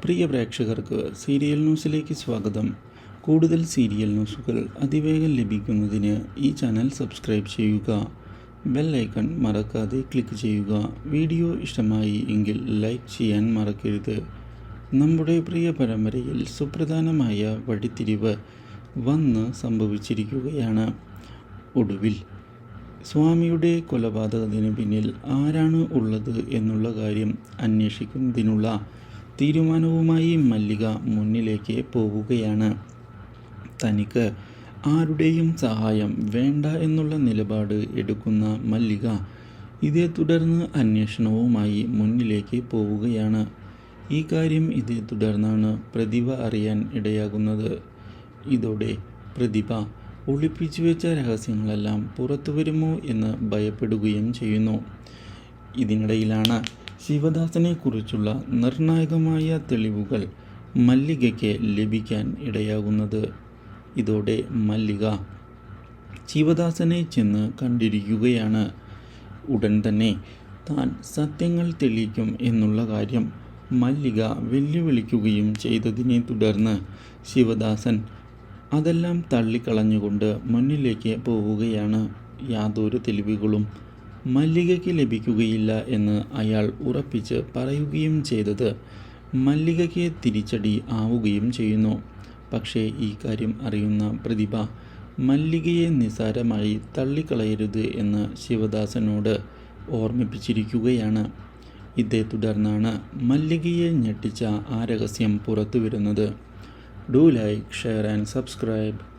പ്രിയ പ്രേക്ഷകർക്ക് സീരിയൽ ന്യൂസിലേക്ക് സ്വാഗതം. കൂടുതൽ സീരിയൽ ന്യൂസുകൾ അതിവേഗം ലഭിക്കുന്നതിന് ഈ ചാനൽ സബ്സ്ക്രൈബ് ചെയ്യുക. ബെൽ ഐക്കൺ മറക്കാതെ ക്ലിക്ക് ചെയ്യുക. വീഡിയോ ഇഷ്ടമായി എങ്കിൽ ലൈക്ക് ചെയ്യാൻ മറക്കരുത്. നമ്മുടെ പ്രിയ പരമ്പരയിൽ സുപ്രധാനമായ വഴിത്തിരിവ് വന്ന് സംഭവിച്ചിരിക്കുകയാണ്. ഒടുവിൽ സ്വാമിയുടെ കൊലപാതകത്തിന് പിന്നിൽ ആരാണ് ഉള്ളത് എന്നുള്ള കാര്യം അന്വേഷിക്കുന്നതിനുള്ള തീരുമാനവുമായി മല്ലിക മുന്നിലേക്ക് പോവുകയാണ്. തനിക്ക് ആരുടെയും സഹായം വേണ്ട എന്നുള്ള നിലപാട് എടുക്കുന്ന മല്ലിക ഇതേ തുടർന്ന് അന്വേഷണവുമായി മുന്നിലേക്ക് പോവുകയാണ്. ഈ കാര്യം ഇതേ തുടർന്നാണ് പ്രതിഭ അറിയാൻ ഇടയാകുന്നത്. ഇതോടെ പ്രതിഭ ഒളിപ്പിച്ചു വെച്ച രഹസ്യങ്ങളെല്ലാം പുറത്തു വരുമോ എന്ന് ഭയപ്പെടുകയും ചെയ്യുന്നു. ഇതിനിടയിലാണ് ശിവദാസനെ കുറിച്ചുള്ള നിർണായകമായ തെളിവുകൾ മല്ലികയ്ക്ക് ലഭിക്കാൻ ഇടയാകുന്നത്. ഇതോടെ മല്ലിക ശിവദാസനെ ചെന്ന് കണ്ടിരിക്കുകയാണ്. ഉടൻ തന്നെ താൻ സത്യങ്ങൾ തെളിയിക്കും എന്നുള്ള കാര്യം മല്ലിക വെല്ലുവിളിക്കുകയും ചെയ്തതിനെ തുടർന്ന് ശിവദാസൻ അതെല്ലാം തള്ളിക്കളഞ്ഞുകൊണ്ട് മുന്നിലേക്ക് പോവുകയാണ്. യാതൊരു തെളിവുകളും മല്ലികയ്ക്ക് ലഭിക്കുകയില്ല എന്ന് അയാൾ ഉറപ്പിച്ച് പറയുകയും ചെയ്തത് മല്ലികയ്ക്ക് തിരിച്ചടി ആവുകയും ചെയ്യുന്നു. പക്ഷേ ഈ കാര്യം അറിയുന്ന പ്രതിഭ മല്ലികയെ നിസ്സാരമായി തള്ളിക്കളയരുത് എന്ന് ശിവദാസനോട് ഓർമ്മിപ്പിച്ചിരിക്കുകയാണ്. ഇതേ തുടർന്നാണ് മല്ലികയെ ഞെട്ടിച്ച ആ രഹസ്യം പുറത്തു വരുന്നത്. Do like, share and subscribe.